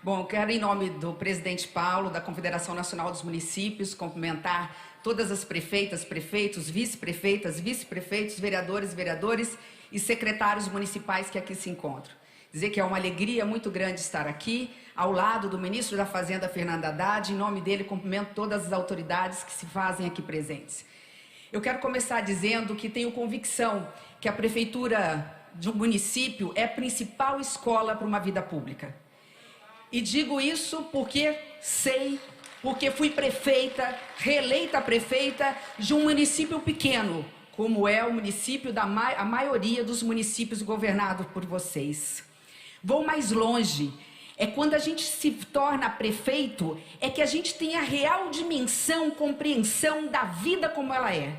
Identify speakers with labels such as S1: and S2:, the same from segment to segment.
S1: Bom, quero, em nome do presidente Paulo, da Confederação Nacional dos Municípios, cumprimentar todas as prefeitas, prefeitos, vice-prefeitas, vice-prefeitos, vereadores, vereadores e secretários municipais que aqui se encontram. Dizer que é uma alegria muito grande estar aqui, ao lado do ministro da Fazenda, Fernando Haddad. Em nome dele, cumprimento todas as autoridades que se fazem aqui presentes. Eu quero começar dizendo que tenho convicção que a prefeitura de um município é a principal escola para uma vida pública. E digo isso porque sei, porque fui prefeita, reeleita prefeita de um município pequeno, como é o município a maioria dos municípios governados por vocês. Vou mais longe, é quando a gente se torna prefeito, é que a gente tem a real dimensão, compreensão da vida como ela é.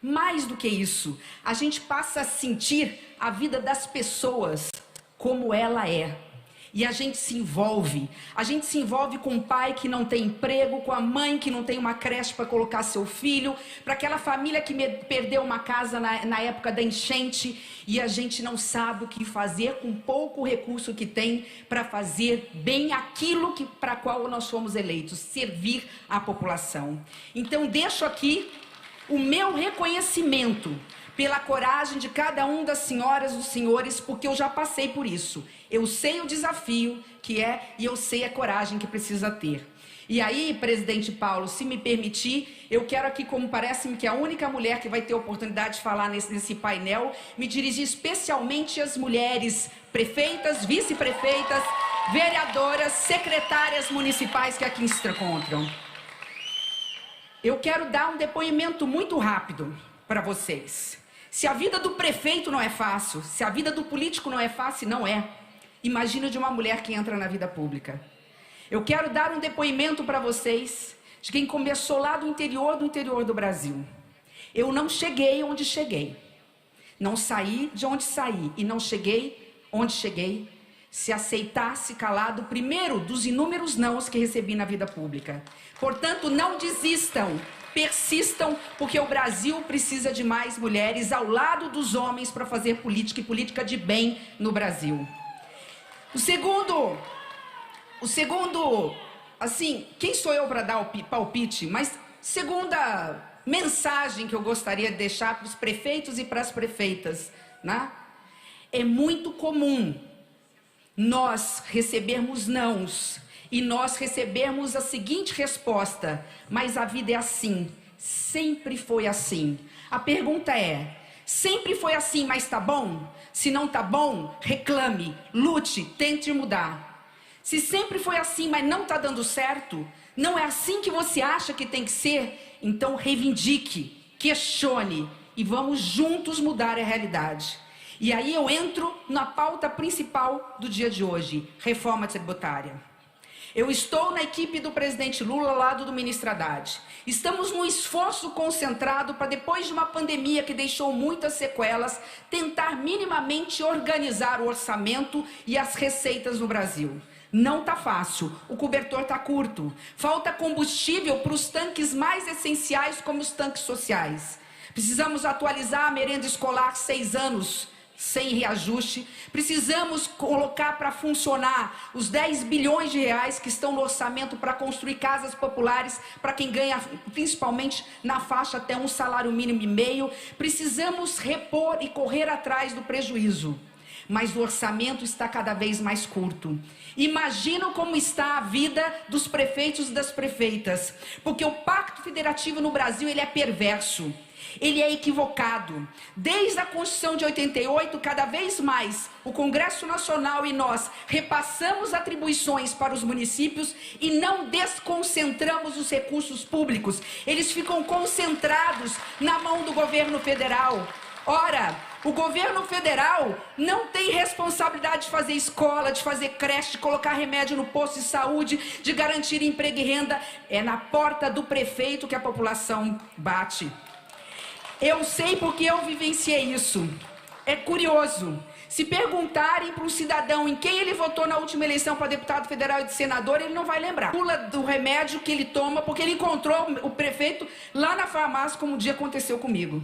S1: Mais do que isso, a gente passa a sentir a vida das pessoas como ela é. E a gente se envolve com o pai que não tem emprego, com a mãe que não tem uma creche para colocar seu filho, para aquela família que perdeu uma casa na época da enchente, e a gente não sabe o que fazer com pouco recurso que tem para fazer bem aquilo para qual nós fomos eleitos, servir a população. Então deixo aqui o meu reconhecimento pela coragem de cada um das senhoras e dos senhores, porque eu já passei por isso. Eu sei o desafio que é e eu sei a coragem que precisa ter. E aí, presidente Paulo, se me permitir, eu quero aqui, como parece-me que é a única mulher que vai ter a oportunidade de falar nesse painel, me dirigir especialmente às mulheres prefeitas, vice-prefeitas, vereadoras, secretárias municipais que aqui se encontram. Eu quero dar um depoimento muito rápido para vocês. Se a vida do prefeito não é fácil, se a vida do político não é fácil, não é. Imagina de uma mulher que entra na vida pública. Eu quero dar um depoimento para vocês de quem começou lá do interior do Brasil. Eu não cheguei onde cheguei. Não saí de onde saí e não cheguei onde cheguei se aceitasse calado primeiro dos inúmeros nãos que recebi na vida pública. Portanto, não desistam. Persistam, porque o Brasil precisa de mais mulheres ao lado dos homens para fazer política e política de bem no Brasil. O segundo, assim, quem sou eu para dar o palpite? Mas segunda mensagem que eu gostaria de deixar para os prefeitos e para as prefeitas, né? É muito comum nós recebermos nãos e nós recebermos a seguinte resposta: mas a vida é assim, sempre foi assim. A pergunta é: sempre foi assim, mas tá bom? Se não tá bom, reclame, lute, tente mudar. Se sempre foi assim, mas não tá dando certo, não é assim que você acha que tem que ser, então reivindique, questione e vamos juntos mudar a realidade. E aí eu entro na pauta principal do dia de hoje: reforma tributária. Eu estou na equipe do presidente Lula ao lado do ministro Haddad. Estamos num esforço concentrado para, depois de uma pandemia que deixou muitas sequelas, tentar minimamente organizar o orçamento e as receitas no Brasil. Não está fácil, o cobertor está curto. Falta combustível para os tanques mais essenciais, como os tanques sociais. Precisamos atualizar a merenda escolar 6 anos. Sem reajuste. Precisamos colocar para funcionar os 10 bilhões de reais que estão no orçamento para construir casas populares para quem ganha, principalmente na faixa até um salário mínimo e meio. Precisamos repor e correr atrás do prejuízo. Mas o orçamento está cada vez mais curto. Imaginam como está a vida dos prefeitos e das prefeitas, porque o Pacto Federativo no Brasil ele é perverso. Ele é equivocado. Desde a Constituição de 88, cada vez mais, o Congresso Nacional e nós repassamos atribuições para os municípios e não desconcentramos os recursos públicos. Eles ficam concentrados na mão do governo federal. Ora, o governo federal não tem responsabilidade de fazer escola, de fazer creche, de colocar remédio no posto de saúde, de garantir emprego e renda. É na porta do prefeito que a população bate. Eu sei porque eu vivenciei isso. É curioso. Se perguntarem para um cidadão em quem ele votou na última eleição para deputado federal e de senador, ele não vai lembrar. Pula do remédio que ele toma, porque ele encontrou o prefeito lá na farmácia, como um dia aconteceu comigo.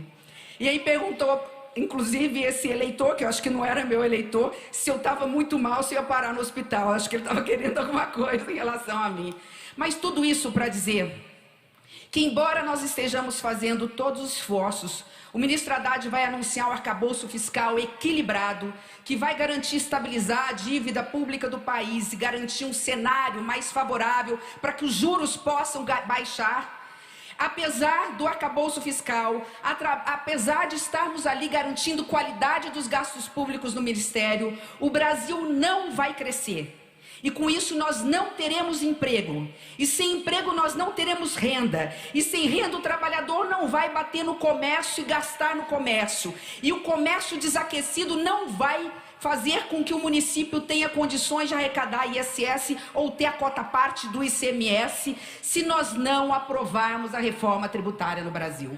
S1: E aí perguntou inclusive esse eleitor, que eu acho que não era meu eleitor, se eu estava muito mal, se eu ia parar no hospital. Eu acho que ele estava querendo alguma coisa em relação a mim. Mas tudo isso para dizer que, embora nós estejamos fazendo todos os esforços, o ministro Haddad vai anunciar um arcabouço fiscal equilibrado, que vai garantir estabilizar a dívida pública do país e garantir um cenário mais favorável para que os juros possam baixar. Apesar do arcabouço fiscal, apesar de estarmos ali garantindo qualidade dos gastos públicos no Ministério, o Brasil não vai crescer. E com isso nós não teremos emprego. E sem emprego nós não teremos renda. E sem renda o trabalhador não vai bater no comércio e gastar no comércio. E o comércio desaquecido não vai fazer com que o município tenha condições de arrecadar ISS ou ter a cota parte do ICMS, se nós não aprovarmos a reforma tributária no Brasil.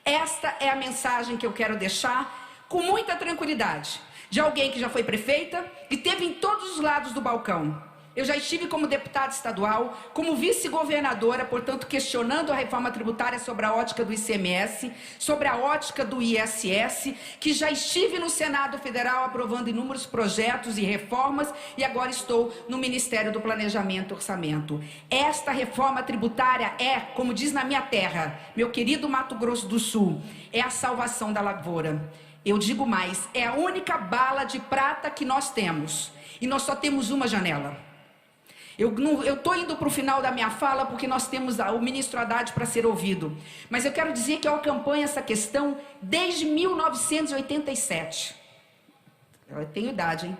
S1: Esta é a mensagem que eu quero deixar com muita tranquilidade, de alguém que já foi prefeita e teve em todos os lados do balcão. Eu já estive como deputada estadual, como vice-governadora, portanto, questionando a reforma tributária sobre a ótica do ICMS, sobre a ótica do ISS, que já estive no Senado Federal aprovando inúmeros projetos e reformas, e agora estou no Ministério do Planejamento e Orçamento. Esta reforma tributária é, como diz na minha terra, meu querido Mato Grosso do Sul, é a salvação da lavoura. Eu digo mais, é a única bala de prata que nós temos, e nós só temos uma janela. Eu estou indo para o final da minha fala porque nós temos o ministro Haddad para ser ouvido. Mas eu quero dizer que eu acompanho essa questão desde 1987. Eu tenho idade, hein?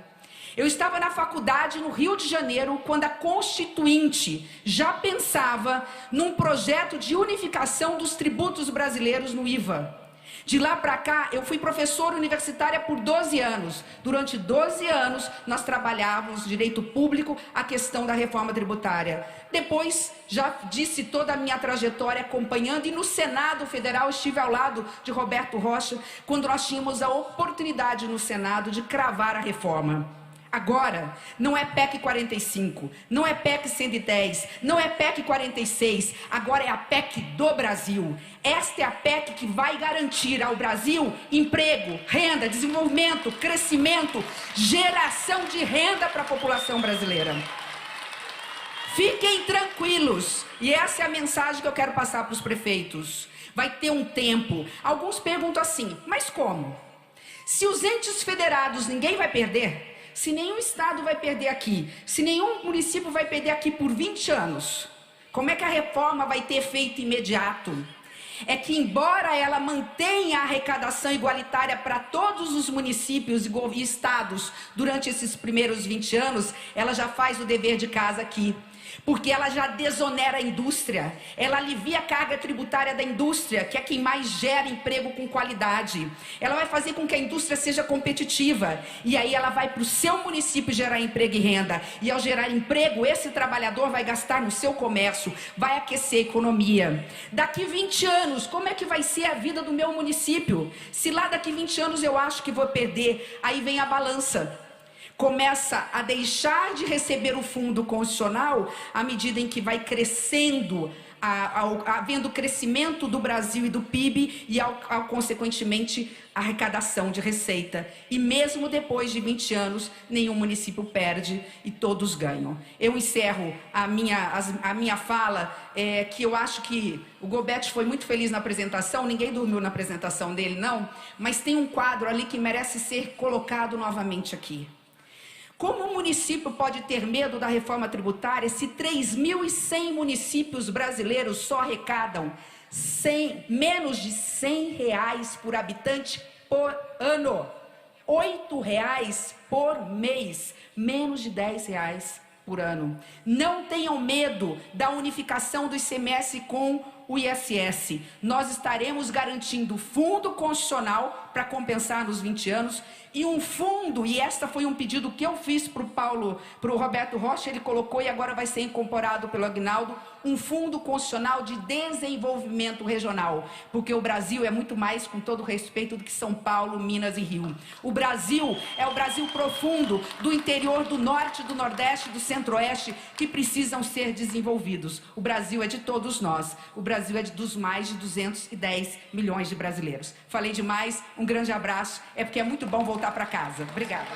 S1: Eu estava na faculdade no Rio de Janeiro quando a Constituinte já pensava num projeto de unificação dos tributos brasileiros no IVA. De lá para cá, eu fui professora universitária por 12 anos. Durante 12 anos, nós trabalhávamos direito público, a questão da reforma tributária. Depois, já disse toda a minha trajetória acompanhando, e no Senado Federal estive ao lado de Roberto Rocha, quando nós tínhamos a oportunidade no Senado de cravar a reforma. Agora, não é PEC 45, não é PEC 110, não é PEC 46, agora é a PEC do Brasil. Esta é a PEC que vai garantir ao Brasil emprego, renda, desenvolvimento, crescimento, geração de renda para a população brasileira. Fiquem tranquilos, e essa é a mensagem que eu quero passar para os prefeitos. Vai ter um tempo. Alguns perguntam assim, mas como? Se os entes federados ninguém vai perder, se nenhum estado vai perder aqui, se nenhum município vai perder aqui por 20 anos, como é que a reforma vai ter efeito imediato? É que, embora ela mantenha a arrecadação igualitária para todos os municípios e estados durante esses primeiros 20 anos, ela já faz o dever de casa aqui. Porque ela já desonera a indústria, ela alivia a carga tributária da indústria, que é quem mais gera emprego com qualidade. Ela vai fazer com que a indústria seja competitiva, e aí ela vai para o seu município gerar emprego e renda. E ao gerar emprego, esse trabalhador vai gastar no seu comércio, vai aquecer a economia. Daqui 20 anos, como é que vai ser a vida do meu município? Se lá daqui 20 anos eu acho que vou perder, aí vem a balança. Começa a deixar de receber o fundo constitucional à medida em que vai crescendo, havendo crescimento do Brasil e do PIB e, consequentemente, arrecadação de receita. E mesmo depois de 20 anos, nenhum município perde e todos ganham. Eu encerro a minha fala, que eu acho que o Gobete foi muito feliz na apresentação, ninguém dormiu na apresentação dele, não, mas tem um quadro ali que merece ser colocado novamente aqui. Como um município pode ter medo da reforma tributária se 3.100 municípios brasileiros só arrecadam menos de R$100 por habitante por ano? R$8 por mês, menos de R$10 por ano. Não tenham medo da unificação do ICMS com o ISS. Nós estaremos garantindo fundo constitucional para compensar nos 20 anos e um fundo, e esta foi um pedido que eu fiz para o Roberto Rocha, ele colocou e agora vai ser incorporado pelo Aguinaldo, um fundo constitucional de desenvolvimento regional, porque o Brasil é muito mais, com todo respeito, do que São Paulo, Minas e Rio. O Brasil é o Brasil profundo, do interior, do norte, do nordeste, do centro-oeste, que precisam ser desenvolvidos. O Brasil é de todos nós, o Brasil é dos mais de 210 milhões de brasileiros. Falei demais, um grande abraço, é porque é muito bom voltar para casa. Obrigada.